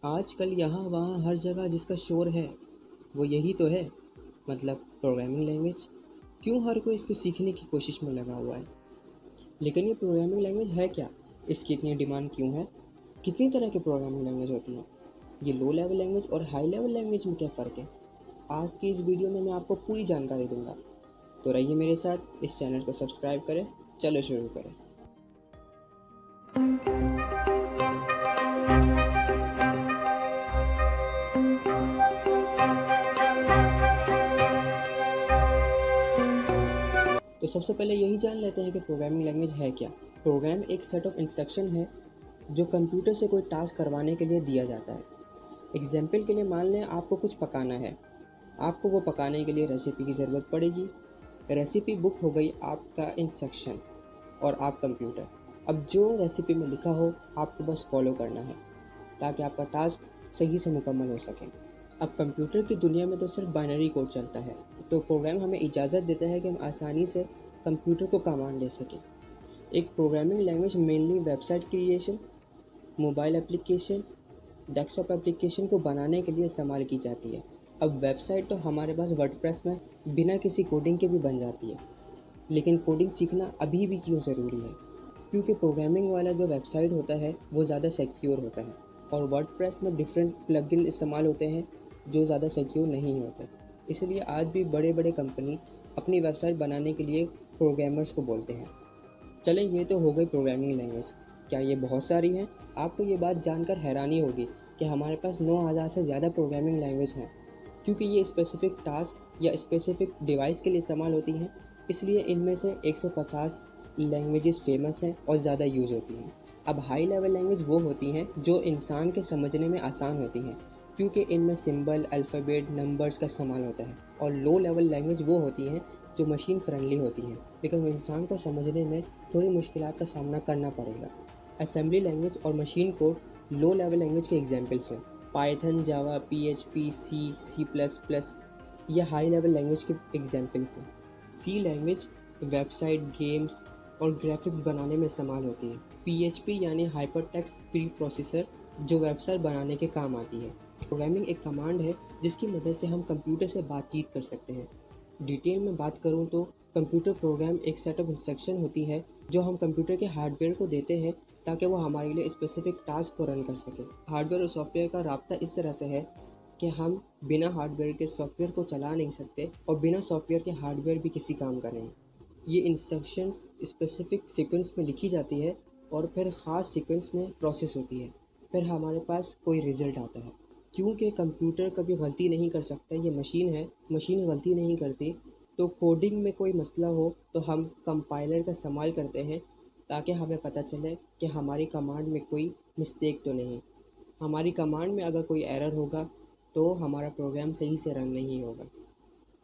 आजकल यहाँ वहाँ हर जगह जिसका शोर है वो यही तो है, मतलब प्रोग्रामिंग लैंग्वेज। क्यों हर कोई इसको सीखने की कोशिश में लगा हुआ है। लेकिन ये प्रोग्रामिंग लैंग्वेज है क्या, इसकी इतनी डिमांड क्यों है, कितनी तरह की प्रोग्रामिंग लैंग्वेज होती है, ये लो लेवल लैंग्वेज और हाई लेवल लैंग्वेज में क्या फ़र्क है। आज की इस वीडियो में मैं आपको पूरी जानकारी दूंगा, तो रहिए मेरे साथ, इस चैनल को सब्सक्राइब करें। चलो शुरू करें। तो सबसे पहले यही जान लेते हैं कि प्रोग्रामिंग लैंग्वेज है क्या। प्रोग्राम एक सेट ऑफ इंस्ट्रक्शन है जो कंप्यूटर से कोई टास्क करवाने के लिए दिया जाता है। एग्जाम्पल के लिए मान लें आपको कुछ पकाना है, आपको वो पकाने के लिए रेसिपी की ज़रूरत पड़ेगी। रेसिपी बुक हो गई आपका इंस्ट्रक्शन और आप कंप्यूटर। अब जो रेसिपी में लिखा हो आपको बस फॉलो करना है ताकि आपका टास्क सही से मुकम्मल हो सके। अब कंप्यूटर की दुनिया में तो सिर्फ बाइनरी कोड चलता है, तो प्रोग्राम हमें इजाज़त देता है कि हम आसानी से कंप्यूटर को कमांड दे सकें। एक programming language mainly website creation, mobile application, desktop application को बनाने के लिए इस्तेमाल की जाती है। अब वेबसाइट तो हमारे पास वर्डप्रेस में बिना किसी कोडिंग के भी बन जाती है, लेकिन कोडिंग सीखना अभी भी क्यों ज़रूरी है, क्योंकि प्रोग्रामिंग वाला जो वेबसाइट होता है वो ज़्यादा सिक्योर होता है और वर्डप्रेस में डिफरेंट प्लगइन इस्तेमाल होते हैं जो ज़्यादा सिक्योर नहीं होते। इसलिए आज भी बड़े बड़े कंपनी अपनी वेबसाइट बनाने के लिए प्रोग्रामर्स को बोलते हैं। चलें, ये तो हो गई प्रोग्रामिंग लैंग्वेज। क्या ये बहुत सारी हैं? आपको ये बात जानकर हैरानी होगी कि हमारे पास 9000 से ज़्यादा प्रोग्रामिंग लैंग्वेज हैं। क्योंकि ये स्पेसिफ़िक टास्क या स्पेसिफ़िक डिवाइस के लिए इस्तेमाल होती हैं, इसलिए इनमें से 150 लैंग्वेजेस फ़ेमस हैं और ज़्यादा यूज़ होती हैं। अब हाई लेवल लैंग्वेज वो होती हैं जो इंसान के समझने में आसान होती हैं, क्योंकि इनमें सिंबल, अल्फ़ाबेट, नंबर्स का इस्तेमाल होता है। और लो लेवल लैंग्वेज वो होती हैं जो मशीन फ्रेंडली होती हैं, लेकिन वो इंसान को समझने में थोड़ी मुश्किलात का सामना करना पड़ेगा। असेंबली लैंग्वेज और machine code low level language के एग्जाम्पल्स हैं। पाइथन, जावा, PHP, C++, ये हाई लेवल लैंग्वेज के एग्जाम्पल्स हैं। सी लैंग्वेज वेबसाइट, गेम्स और ग्राफिक्स बनाने में इस्तेमाल होती है। PHP यानी हाइपर टेक्स्ट प्री प्रोसेसर, जो वेबसाइट बनाने के काम आती है। प्रोग्रामिंग एक कमांड है जिसकी मदद से हम कंप्यूटर से बातचीत कर सकते हैं। डिटेल में बात करूँ तो कंप्यूटर प्रोग्राम एक सेट ऑफ इंस्ट्रक्शन होती है जो हम कंप्यूटर के हार्डवेयर को देते हैं ताकि वो हमारे लिए स्पेसिफिक टास्क को रन कर सके। हार्डवेयर और सॉफ्टवेयर का राब्ता इस तरह से है कि हम बिना हार्डवेयर के सॉफ्टवेयर को चला नहीं सकते और बिना सॉफ्टवेयर के हार्डवेयर भी किसी काम का नहीं। ये इंस्ट्रक्शंस स्पेसिफिक सीक्वेंस में लिखी जाती है और फिर ख़ास सीक्वेंस में प्रोसेस होती है, फिर हमारे पास कोई रिज़ल्ट आता है। क्योंकि कंप्यूटर कभी गलती नहीं कर सकता, ये मशीन है, मशीन गलती नहीं करती, तो कोडिंग में कोई मसला हो तो हम कंपाइलर का इस्तेमाल करते हैं ताकि हमें पता चले कि हमारी कमांड में कोई मिस्टेक तो नहीं। हमारी कमांड में अगर कोई एरर होगा तो हमारा प्रोग्राम सही से रन नहीं होगा।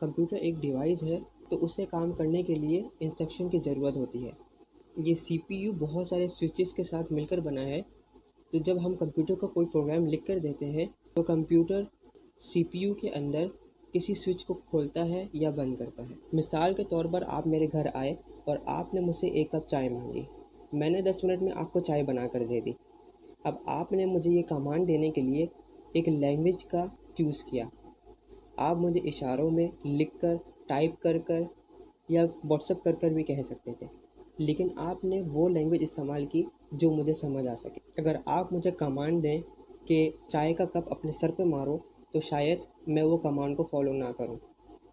कंप्यूटर एक डिवाइस है, तो उसे काम करने के लिए इंस्ट्रक्शन की ज़रूरत होती है। ये CPU बहुत सारे स्विचेस के साथ मिलकर बना है, तो जब हम कंप्यूटर को कोई प्रोग्राम लिख कर देते हैं तो कंप्यूटर CPU के अंदर किसी स्विच को खोलता है या बंद करता है। मिसाल के तौर पर आप मेरे घर आए और आपने मुझसे 1 कप चाय मांगी। मैंने 10 मिनट में आपको चाय बना कर दे दी। अब आपने मुझे ये कमांड देने के लिए एक लैंग्वेज का चूज़ किया। आप मुझे इशारों में लिख कर, टाइप कर कर या व्हाट्सएप कर कर भी कह सकते थे, लेकिन आपने वो लैंग्वेज इस्तेमाल की जो मुझे समझ आ सके। अगर आप मुझे कमांड दें कि चाय का कप अपने सर पे मारो, तो शायद मैं वो कमांड को फॉलो ना करूं।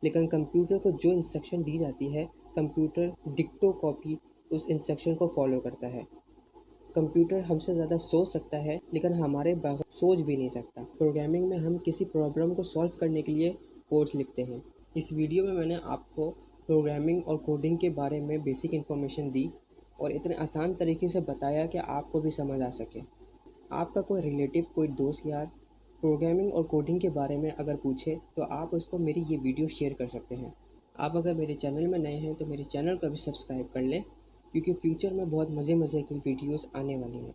लेकिन कंप्यूटर को जो इंस्ट्रक्शन दी जाती है, कंप्यूटर डिक्टो कॉपी उस इंस्ट्रक्शन को फॉलो करता है। कंप्यूटर हमसे ज़्यादा सोच सकता है, लेकिन हमारे बगैर सोच भी नहीं सकता। प्रोग्रामिंग में हम किसी प्रॉब्लम को सॉल्व करने के लिए कोड्स लिखते हैं। इस वीडियो में मैंने आपको प्रोग्रामिंग और कोडिंग के बारे में बेसिक इन्फॉर्मेशन दी और इतने आसान तरीके से बताया कि आपको भी समझ आ सके। आपका कोई रिलेटिव, कोई दोस्त यार प्रोग्रामिंग और कोडिंग के बारे में अगर पूछे तो आप उसको मेरी ये वीडियो शेयर कर सकते हैं। आप अगर मेरे चैनल में नए हैं तो मेरे चैनल को भी सब्सक्राइब कर लें, क्योंकि फ्यूचर में बहुत मज़े की वीडियोस आने वाली हैं।